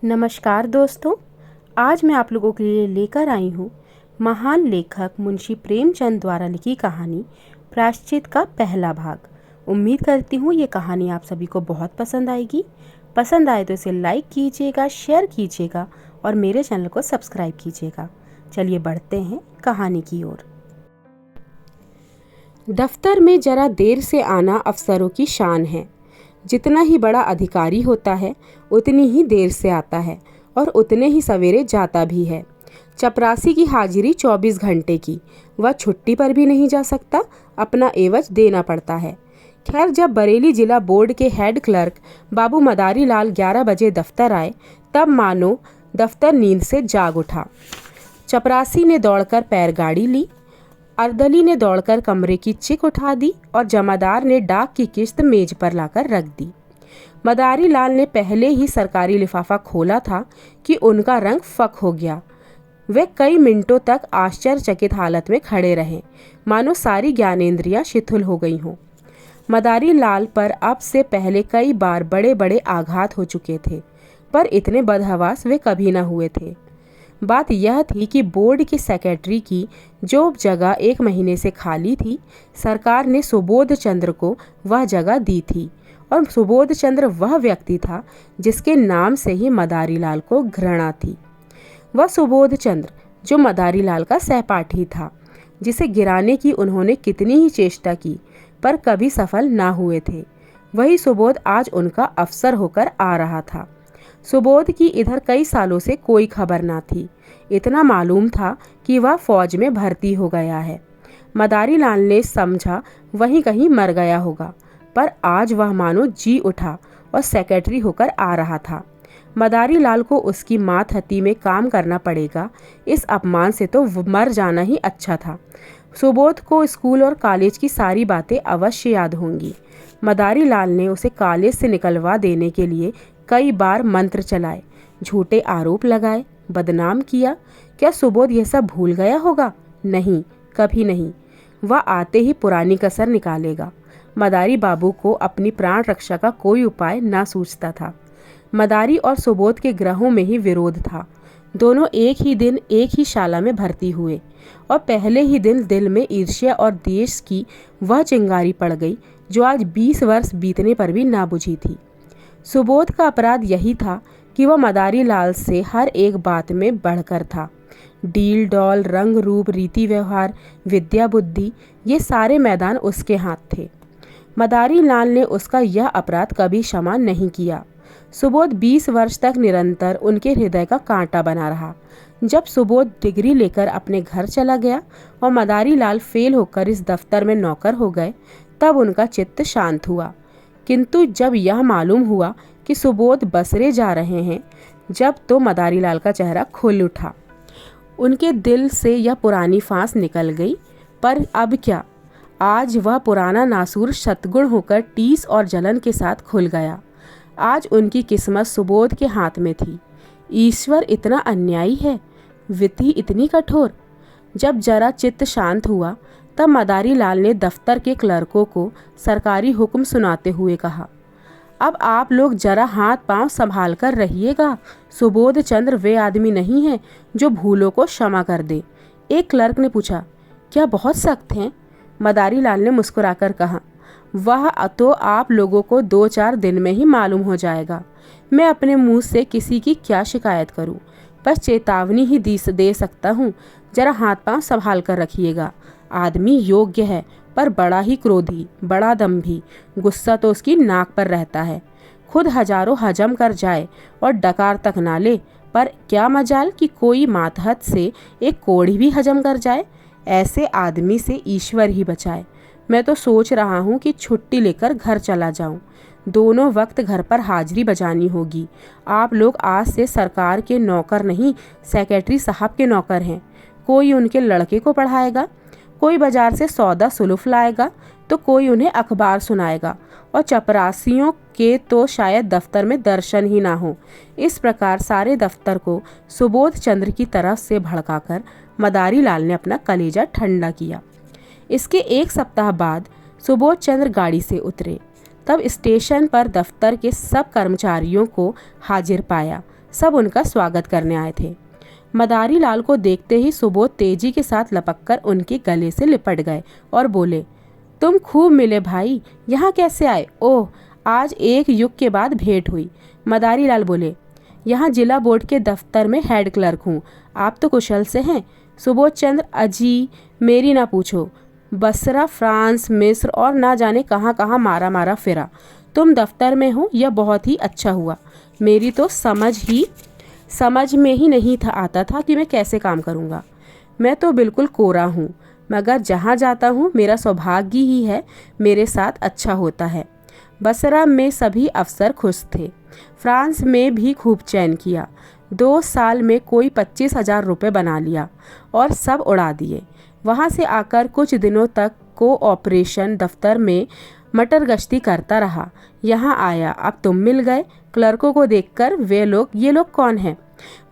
नमस्कार दोस्तों, आज मैं आप लोगों के लिए लेकर आई हूँ महान लेखक मुंशी प्रेमचंद द्वारा लिखी कहानी प्रायश्चित का पहला भाग। उम्मीद करती हूँ ये कहानी आप सभी को बहुत पसंद आएगी। पसंद आए तो इसे लाइक कीजिएगा, शेयर कीजिएगा और मेरे चैनल को सब्सक्राइब कीजिएगा। चलिए बढ़ते हैं कहानी की ओर। दफ्तर में जरा देर से आना अफसरों की शान है। जितना ही बड़ा अधिकारी होता है उतनी ही देर से आता है और उतने ही सवेरे जाता भी है। चपरासी की हाजिरी 24 घंटे की, वह छुट्टी पर भी नहीं जा सकता, अपना एवज देना पड़ता है। खैर, जब बरेली जिला बोर्ड के हेड क्लर्क बाबू मदारी लाल 11 बजे दफ्तर आए तब मानो दफ्तर नींद से जाग उठा। चपरासी ने दौड़कर पैरगाड़ी ली, अर्दली ने दौड़कर कमरे की चिक उठा दी और जमादार ने डाक की किस्त मेज पर लाकर रख दी। मदारी लाल ने पहले ही सरकारी लिफाफा खोला था कि उनका रंग फक हो गया। वे कई मिनटों तक आश्चर्यचकित हालत में खड़े रहे, मानो सारी ज्ञानेंद्रियां शिथिल हो गई हों। मदारी लाल पर अब से पहले कई बार बड़े बड़े आघात हो चुके थे, पर इतने बदहवास वे कभी न हुए थे। बात यह थी कि बोर्ड के सेक्रेटरी की जो जगह 1 महीने से खाली थी, सरकार ने सुबोध चंद्र को वह जगह दी थी और सुबोध चंद्र वह व्यक्ति था जिसके नाम से ही मदारी लाल को घृणा थी। वह सुबोध चंद्र जो मदारी लाल का सहपाठी था, जिसे गिराने की उन्होंने कितनी ही चेष्टा की पर कभी सफल ना हुए थे, वही सुबोध आज उनका अफसर होकर आ रहा था। सुबोध की इधर कई सालों से कोई खबर ना थी। इतना मालूम था कि वह फौज में भर्ती हो गया है। मदारी लाल ने समझा वहीं कहीं मर गया होगा, पर आज वह मानो जी उठा और सेक्रेटरी होकर आ रहा था। मदारी लाल को उसकी मातहती में काम करना पड़ेगा, इस अपमान से तो मर जाना ही अच्छा था। सुबोध को स्कूल और कॉलेज की सारी बातें अवश्य याद होंगी। मदारी लाल ने उसे कॉलेज से निकलवा देने के लिए कई बार मंत्र चलाए, झूठे आरोप लगाए, बदनाम किया। क्या सुबोध यह सब भूल गया होगा? नहीं, कभी नहीं। वह आते ही पुरानी कसर निकालेगा। मदारी बाबू को अपनी प्राण रक्षा का कोई उपाय ना सूझता था। मदारी और सुबोध के ग्रहों में ही विरोध था। दोनों एक ही दिन एक ही शाला में भर्ती हुए और पहले ही दिन दिल में ईर्ष्या और देश की वह चिंगारी पड़ गई जो आज 20 वर्ष बीतने पर भी ना बुझी थी। सुबोध का अपराध यही था कि वह मदारी लाल से हर एक बात में बढ़कर था। डील डॉल, रंग रूप, रीति व्यवहार, विद्या बुद्धि, ये सारे मैदान उसके हाथ थे। मदारी लाल ने उसका यह अपराध कभी क्षमा नहीं किया। सुबोध 20 वर्ष तक निरंतर उनके हृदय का कांटा बना रहा। जब सुबोध डिग्री लेकर अपने घर चला गया और मदारी लाल फेल होकर इस दफ्तर में नौकर हो गए, तब उनका चित्त शांत हुआ। किंतु जब यह मालूम हुआ कि सुबोध बसरे जा रहे हैं, जब तो मदारी लाल का चेहरा खुल उठा। उनके दिल से यह पुरानी फांस निकल गई। पर अब क्या? आज वह पुराना नासूर शतगुण होकर टीस और जलन के साथ खुल गया। आज उनकी किस्मत सुबोध के हाथ में थी। ईश्वर इतना अन्यायी है, विधि इतनी कठोर। जब जरा चित्त शांत हुआ तब मदारी लाल ने दफ्तर के क्लर्कों को सरकारी हुक्म सुनाते हुए कहा, अब आप लोग जरा हाथ पांव संभाल कर रहिएगा। सुबोध चंद्र वे आदमी नहीं है जो भूलों को क्षमा कर दे। एक क्लर्क ने पूछा, क्या बहुत सख्त हैं? मदारी लाल ने मुस्कुराकर कहा, वह तो आप लोगों को 2-4 दिन में ही मालूम हो जाएगा। मैं अपने मुंह से किसी की क्या शिकायत करूं, बस चेतावनी ही दे सकता हूं। जरा हाथ पांव संभाल कर रखिएगा। आदमी योग्य है पर बड़ा ही क्रोधी, बड़ा दम्भी। गुस्सा तो उसकी नाक पर रहता है। खुद हजारों हजम कर जाए और डकार तक ना ले, पर क्या मजाल कि कोई मातहत से एक कोड़ी भी हजम कर जाए। ऐसे आदमी से ईश्वर ही बचाए। मैं तो सोच रहा हूँ कि छुट्टी लेकर घर चला जाऊँ। दोनों वक्त घर पर हाजिरी बजानी होगी। आप लोग आज से सरकार के नौकर नहीं, सेक्रेटरी साहब के नौकर हैं। कोई उनके लड़के को पढ़ाएगा, कोई बाजार से सौदा सुलूफ लाएगा, तो कोई उन्हें अखबार सुनाएगा और चपरासियों के तो शायद दफ्तर में दर्शन ही ना हो। इस प्रकार सारे दफ्तर को सुबोध चंद्र की तरफ से भड़काकर मदारी लाल ने अपना कलेजा ठंडा किया। इसके 1 सप्ताह बाद सुबोध चंद्र गाड़ी से उतरे। तब स्टेशन पर दफ्तर के सब कर्मचारियों को हाजिर पाया। सब उनका स्वागत करने आए थे। मदारी लाल को देखते ही सुबोध तेजी के साथ लपककर उनके गले से लिपट गए और बोले, तुम खूब मिले भाई, यहाँ कैसे आए? ओह, आज एक युग के बाद भेंट हुई। मदारी लाल बोले, यहाँ जिला बोर्ड के दफ्तर में हेड क्लर्क हूँ। आप तो कुशल से हैं? सुबोध चंद्र, अजी मेरी ना पूछो, बसरा, फ्रांस, मिस्र और ना जाने कहाँ कहाँ मारा मारा फिरा। तुम दफ्तर में हो यह बहुत ही अच्छा हुआ। मेरी तो समझ में ही नहीं था आता था कि मैं कैसे काम करूँगा। मैं तो बिल्कुल कोरा हूँ, मगर जहाँ जाता हूँ मेरा सौभाग्य ही है मेरे साथ अच्छा होता है। बसरा में सभी अफसर खुश थे। फ्रांस में भी खूब चैन किया। 2 साल में कोई 25,000 रुपये बना लिया और सब उड़ा दिए। वहाँ से आकर कुछ दिनों तक कोऑपरेशन दफ्तर में मटर गश्ती करता रहा। यहाँ आया, अब तुम मिल गए। क्लर्कों को देखकर ये लोग कौन हैं?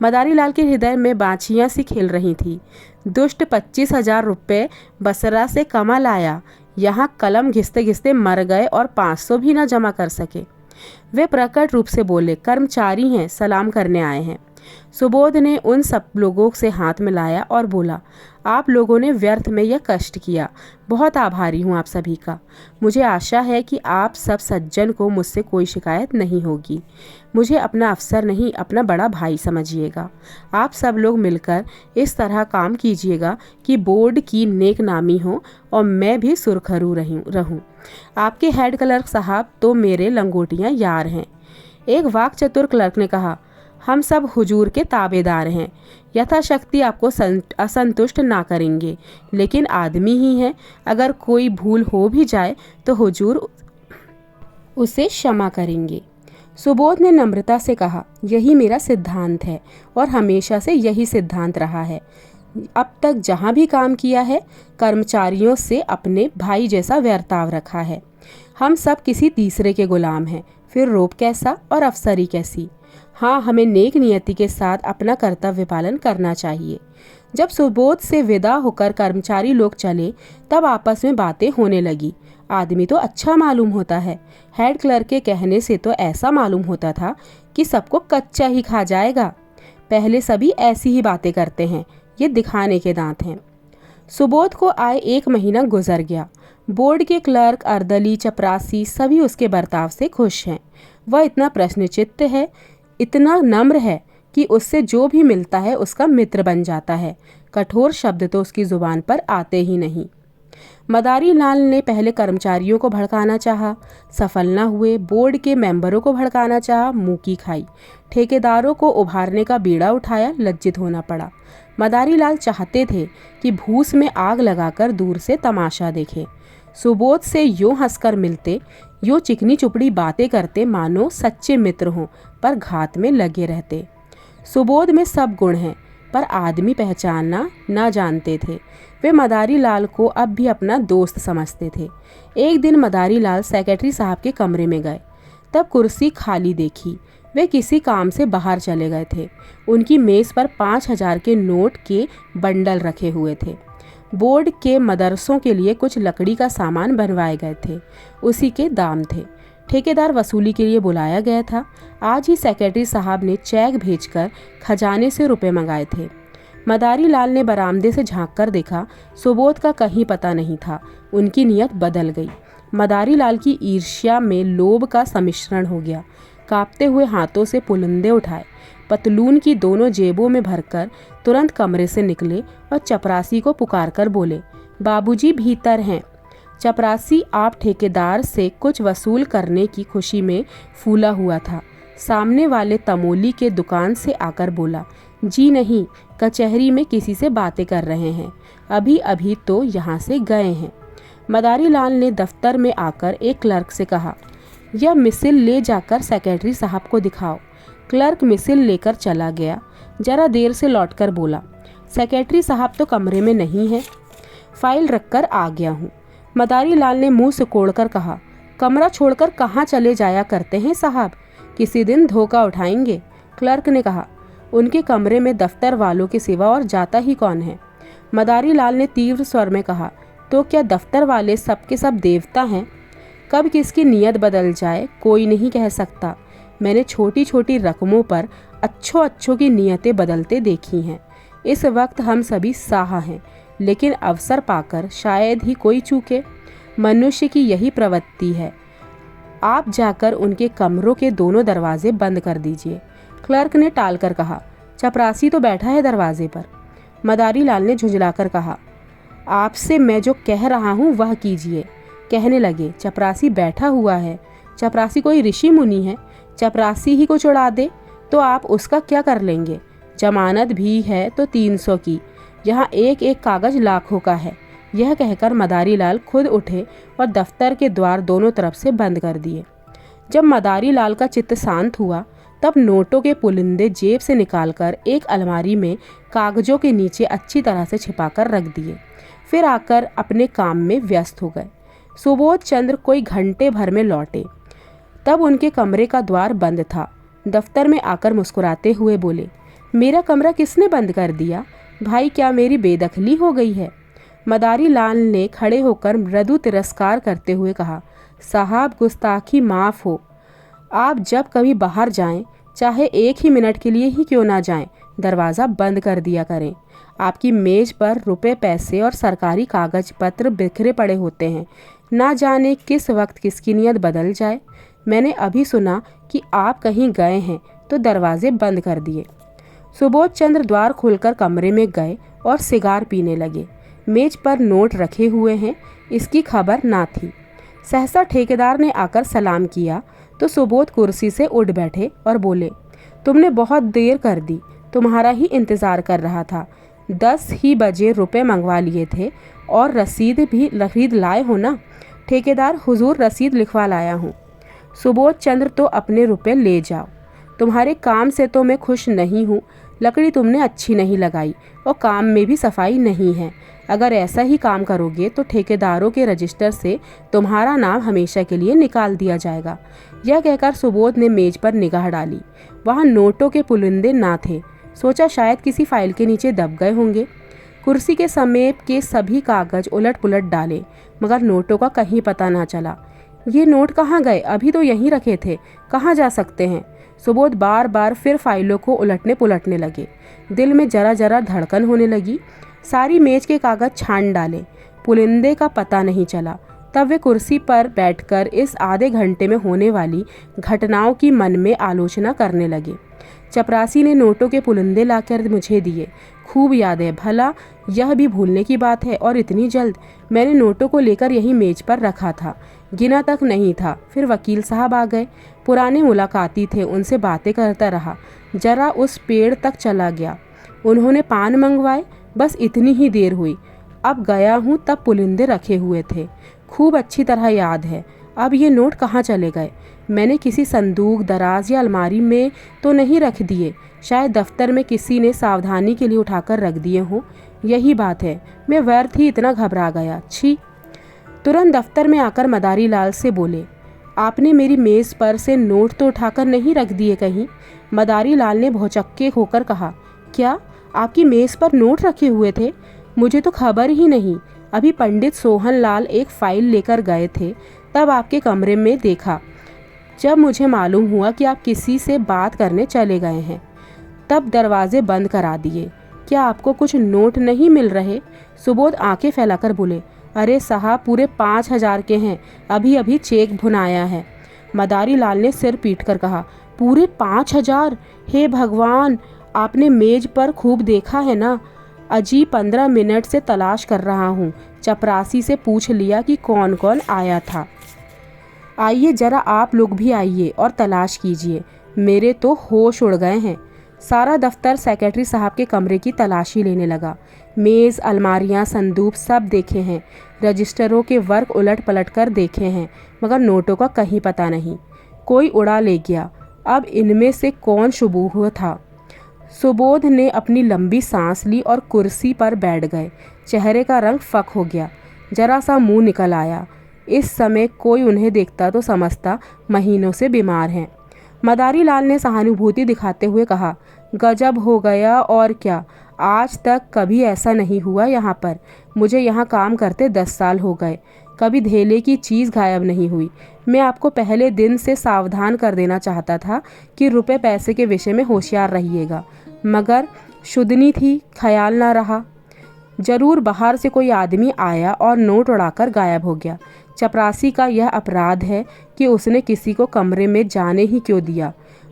मदारी लाल के हृदय में बाछियाँ सी खेल रही थी। दुष्ट 25,000 रुपये बसरा से कमा लाया, यहाँ कलम घिसते घिसते मर गए और 500 भी न जमा कर सके। वे प्रकट रूप से बोले, कर्मचारी हैं, सलाम करने आए हैं। सुबोध ने उन सब लोगों से हाथ मिलाया और बोला, आप लोगों ने व्यर्थ में यह कष्ट किया। बहुत आभारी हूँ आप सभी का। मुझे आशा है कि आप सब सज्जन को मुझसे कोई शिकायत नहीं होगी। मुझे अपना अफसर नहीं, अपना बड़ा भाई समझिएगा। आप सब लोग मिलकर इस तरह काम कीजिएगा कि बोर्ड की नेक नामी हो और मैं भी सुरखरू रहूं। आपके हेड क्लर्क साहब तो मेरे लंगोटियाँ यार हैं। एक वाक चतुर क्लर्क ने कहा, हम सब हुजूर के ताबेदार हैं, यथाशक्ति आपको असंतुष्ट ना करेंगे, लेकिन आदमी ही हैं, अगर कोई भूल हो भी जाए तो हुजूर उसे क्षमा करेंगे। सुबोध ने नम्रता से कहा, यही मेरा सिद्धांत है और हमेशा से यही सिद्धांत रहा है। अब तक जहाँ भी काम किया है कर्मचारियों से अपने भाई जैसा व्यवहार रखा है। हम सब किसी तीसरे के गुलाम हैं, फिर रोब कैसा और अफसरी कैसी। हाँ, हमें नेक नियति के साथ अपना कर्तव्य पालन करना चाहिए। जब सुबोध से विदा होकर कर्मचारी लोग चले तब आपस में बातें होने लगी। आदमी तो अच्छा मालूम होता है। हेड क्लर्क के कहने से तो ऐसा मालूम होता था कि सबको कच्चा ही खा जाएगा। पहले सभी ऐसी ही बातें करते हैं, ये दिखाने के दांत हैं। सुबोध को आए 1 महीना गुजर गया। बोर्ड के क्लर्क, अर्दली, चपरासी सभी उसके बर्ताव से खुश हैं। वह इतना प्रश्नचित्त है, इतना नम्र है कि उससे जो भी मिलता है उसका मित्र बन जाता है। कठोर शब्द तो उसकी जुबान पर आते ही नहीं। मदारी लाल ने पहले कर्मचारियों को भड़काना चाहा, सफल न हुए। बोर्ड के मेंबरों को भड़काना चाहा, मुँह की खाई। ठेकेदारों को उभारने का बीड़ा उठाया, लज्जित होना पड़ा। मदारी लाल चाहते थे कि भूस में आग लगाकर दूर से तमाशा देखे। सुबोध से यूं हंसकर मिलते, यूं चिकनी चुपड़ी बातें करते मानो सच्चे मित्र हों, पर घात में लगे रहते। सुबोध में सब गुण हैं, पर आदमी पहचानना न जानते थे। वे मदारी लाल को अब भी अपना दोस्त समझते थे। एक दिन मदारी लाल सेक्रेटरी साहब के कमरे में गए, तब कुर्सी खाली देखी। वे किसी काम से बाहर चले गए थे। उनकी मेज़ पर 5,000 के नोट के बंडल रखे हुए थे। बोर्ड के मदरसों के लिए कुछ लकड़ी का सामान बनवाए गए थे, उसी के दाम थे। ठेकेदार वसूली के लिए बुलाया गया था। आज ही सेक्रेटरी साहब ने चेक भेजकर खजाने से रुपए मंगाए थे। मदारी लाल ने बरामदे से झांक कर देखा, सुबोध का कहीं पता नहीं था। उनकी नीयत बदल गई। मदारी लाल की ईर्ष्या में लोभ का सम्मिश्रण हो गया। कांपते हुए हाथों से पुलंदे उठाए, पतलून की दोनों जेबों में भरकर तुरंत कमरे से निकले और चपरासी को पुकारकर बोले, बाबूजी भीतर हैं। चपरासी आप ठेकेदार से कुछ वसूल करने की खुशी में फूला हुआ था। सामने वाले तमोली के दुकान से आकर बोला, जी नहीं, कचहरी में किसी से बातें कर रहे हैं, अभी अभी तो यहाँ से गए हैं। मदारी लाल ने दफ्तर में आकर एक क्लर्क से कहा, यह मिसिल ले जाकर सेक्रेटरी साहब को दिखाओ। क्लर्क मिसिल लेकर चला गया। जरा देर से लौटकर बोला, सेक्रेटरी साहब तो कमरे में नहीं है, फाइल रखकर आ गया हूँ। मदारी लाल ने मुंह सिकोड़कर कहा, कमरा छोड़कर कहाँ चले जाया करते हैं साहब, किसी दिन धोखा उठाएंगे। क्लर्क ने कहा, उनके कमरे में दफ्तर वालों के सिवा और जाता ही कौन है। मदारी लाल ने तीव्र स्वर में कहा, तो क्या दफ्तर वाले सबके सब देवता हैं? कब किसकी नीयत बदल जाए कोई नहीं कह सकता। मैंने छोटी छोटी रकमों पर अच्छों अच्छों की नीयतें बदलते देखी हैं। इस वक्त हम सभी साहा हैं, लेकिन अवसर पाकर शायद ही कोई चूके। मनुष्य की यही प्रवृत्ति है। आप जाकर उनके कमरों के दोनों दरवाजे बंद कर दीजिए। क्लर्क ने टालकर कहा। चपरासी तो बैठा है दरवाजे पर। मदारी लाल ने झुंझलाकर कहा, आपसे मैं जो कह रहा हूँ वह कीजिए। कहने लगे, चपरासी बैठा हुआ है। चपरासी कोई ऋषि मुनि है? चपरासी ही को छुड़ा दे तो आप उसका क्या कर लेंगे? जमानत भी है तो 300 की, यहाँ एक एक कागज लाखों का है। यह कहकर मदारी लाल खुद उठे और दफ्तर के द्वार दोनों तरफ से बंद कर दिए। जब मदारी लाल का चित्त शांत हुआ तब नोटों के पुलिंदे जेब से निकालकर एक अलमारी में कागजों के नीचे अच्छी तरह से छिपाकर रख दिए। फिर आकर अपने काम में व्यस्त हो गए। सुबोध चंद्र कोई घंटे भर में लौटे। तब उनके कमरे का द्वार बंद था। दफ्तर में आकर मुस्कुराते हुए बोले, मेरा कमरा किसने बंद कर दिया? भाई, क्या मेरी बेदखली हो गई है? मदारी लाल ने खड़े होकर मृदु तिरस्कार करते हुए कहा, साहब, गुस्ताखी माफ़ हो। आप जब कभी बाहर जाएं, चाहे 1 ही मिनट के लिए ही क्यों ना जाएं, दरवाज़ा बंद कर दिया करें। आपकी मेज़ पर रुपए पैसे और सरकारी कागज पत्र बिखरे पड़े होते हैं। ना जाने किस वक्त किसकी नीयत बदल जाए। मैंने अभी सुना कि आप कहीं गए हैं तो दरवाजे बंद कर दिए। सुबोध चंद्र द्वार खोलकर कमरे में गए और सिगार पीने लगे। मेज पर नोट रखे हुए हैं, इसकी खबर ना थी। सहसा ठेकेदार ने आकर सलाम किया तो सुबोध कुर्सी से उठ बैठे और बोले, तुमने बहुत देर कर दी, तुम्हारा ही इंतज़ार कर रहा था। 10 ही बजे रुपए मंगवा लिए थे और रसीद लाए हो ना? ठेकेदार, हुजूर रसीद लिखवा लाया हूँ। सुबोध चंद्र, तो अपने रुपए ले जाओ। तुम्हारे काम से तो मैं खुश नहीं हूँ। लकड़ी तुमने अच्छी नहीं लगाई और काम में भी सफाई नहीं है। अगर ऐसा ही काम करोगे तो ठेकेदारों के रजिस्टर से तुम्हारा नाम हमेशा के लिए निकाल दिया जाएगा। यह कहकर सुबोध ने मेज पर निगाह डाली। वहाँ नोटों के पुलिंदे ना थे। सोचा शायद किसी फाइल के नीचे दब गए होंगे। कुर्सी के समीप के सभी कागज उलट पुलट डाले, मगर नोटों का कहीं पता ना चला। ये नोट कहाँ गए? अभी तो यहीं रखे थे, कहाँ जा सकते हैं? सुबोध बार बार फिर फाइलों को उलटने पुलटने लगे। दिल में जरा जरा धड़कन होने लगी। सारी मेज के कागज छान डाले, पुलिंदे का पता नहीं चला। तब वे कुर्सी पर बैठकर इस आधे घंटे में होने वाली घटनाओं की मन में आलोचना करने लगे। चपरासी ने नोटों के पुलिंदे लाकर मुझे दिए, खूब याद है। भला यह भी भूलने की बात है? और इतनी जल्द? मैंने नोटों को लेकर यहीं मेज पर रखा था, गिना तक नहीं था। फिर वकील साहब आ गए, पुराने मुलाकाती थे, उनसे बातें करता रहा। जरा उस पेड़ तक चला गया, उन्होंने पान मंगवाए, बस इतनी ही देर हुई। अब गया हूँ तब पुलिंदे रखे हुए थे, खूब अच्छी तरह याद है। अब ये नोट कहाँ चले गए? मैंने किसी संदूक, दराज या अलमारी में तो नहीं रख दिए? शायद दफ्तर में किसी ने सावधानी के लिए उठाकर रख दिए हों। यही बात है, मैं व्यर्थ ही इतना घबरा गया। छी! तुरंत दफ्तर में आकर मदारी लाल से बोले, आपने मेरी मेज़ पर से नोट तो उठाकर नहीं रख दिए कहीं? मदारी लाल ने भौचक्के होकर कहा, क्या आपकी मेज़ पर नोट रखे हुए थे? मुझे तो खबर ही नहीं। अभी पंडित सोहन लाल एक फ़ाइल लेकर गए थे, तब आपके कमरे में देखा। जब मुझे मालूम हुआ कि आप किसी से बात करने चले गए हैं, तब दरवाजे बंद करा दिए। क्या आपको कुछ नोट नहीं मिल रहे? सुबोध आंखें फैलाकर बोले, अरे साहब, पूरे 5,000 के हैं, अभी अभी चेक भुनाया है। मदारी लाल ने सिर पीट कर कहा, पूरे 5,000? हे भगवान, आपने मेज पर खूब देखा है ना? अजी, 15 मिनट से तलाश कर रहा हूँ। चपरासी से पूछ लिया कि कौन कौन आया था। आइए जरा आप लोग भी आइए और तलाश कीजिए, मेरे तो होश उड़ गए हैं। सारा दफ्तर सेक्रेटरी साहब के कमरे की तलाशी लेने लगा। मेज़, अलमारियां, संदूक सब देखे हैं, रजिस्टरों के वर्क उलट पलट कर देखे हैं, मगर नोटों का कहीं पता नहीं। कोई उड़ा ले गया। अब इनमें से कौन शुबूह हुआ था? सुबोध ने अपनी लंबी सांस ली और कुर्सी पर बैठ गए। चेहरे का रंग फक हो गया, जरा सा मुंह निकल आया। इस समय कोई उन्हें देखता तो समझता महीनों से बीमार हैं। मदारी लाल ने सहानुभूति दिखाते हुए कहा, गजब हो गया और क्या, आज तक कभी ऐसा नहीं हुआ यहाँ पर। मुझे यहाँ काम करते 10 साल हो गए, कभी धेले की चीज़ गायब नहीं हुई। मैं आपको पहले दिन से सावधान कर देना चाहता था कि रुपए पैसे के विषय में होशियार रहिएगा, मगर शुद्धनी थी, ख्याल ना रहा। जरूर बाहर से कोई आदमी आया और नोट उड़ाकर गायब हो गया। चपरासी का यह अपराध है कि उसने किसी को कमरे में जाने ही क्यों दिया।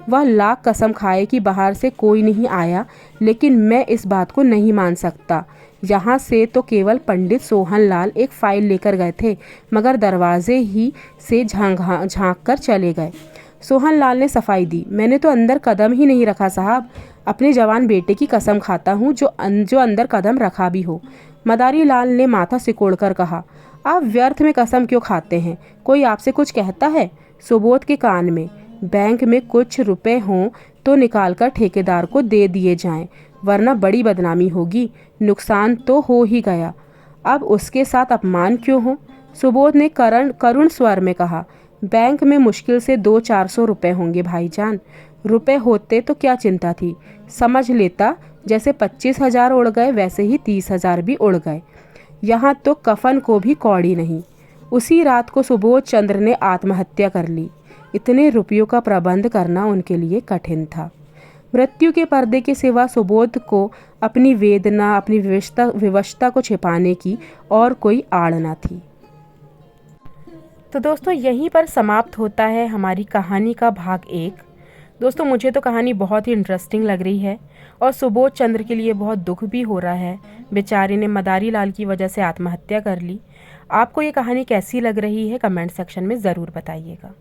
वह लाख कसम खाए कि बाहर से कोई नहीं आया, लेकिन मैं इस बात को नहीं मान सकता। यहाँ से तो केवल पंडित सोहनलाल एक फाइल लेकर गए थे, मगर दरवाजे ही से झांक कर चले गए। सोहनलाल ने सफाई दी, मैंने तो अंदर कदम ही नहीं रखा साहब। अपने जवान बेटे की कसम खाता हूँ जो अंदर कदम रखा भी हो। मदारी लाल ने माथा सिकोड़कर कहा, आप व्यर्थ में कसम क्यों खाते हैं? कोई आपसे कुछ कहता है? सुबोध के कान में, बैंक में कुछ रुपए हों तो निकालकर ठेकेदार को दे दिए जाएं, वरना बड़ी बदनामी होगी। नुकसान तो हो ही गया, अब उसके साथ अपमान क्यों हो? सुबोध ने करुण स्वर में कहा, बैंक में मुश्किल से 200-400 रुपए होंगे भाईजान। रुपए होते तो क्या चिंता थी, समझ लेता। जैसे 25,000 उड़ गए वैसे ही 30,000 भी उड़ गए। यहाँ तो कफन को भी कौड़ी नहीं। उसी रात को सुबोध चंद्र ने आत्महत्या कर ली। इतने रुपयों का प्रबंध करना उनके लिए कठिन था। मृत्यु के पर्दे के सिवा सुबोध को अपनी वेदना, अपनी विवशता को छिपाने की और कोई आड़ न थी। तो दोस्तों, यहीं पर समाप्त होता है हमारी कहानी का भाग 1। दोस्तों, मुझे तो कहानी बहुत ही इंटरेस्टिंग लग रही है और सुबोध चंद्र के लिए बहुत दुख भी हो रहा है। बेचारे ने मदारी लाल की वजह से आत्महत्या कर ली। आपको ये कहानी कैसी लग रही है कमेंट सेक्शन में ज़रूर बताइएगा।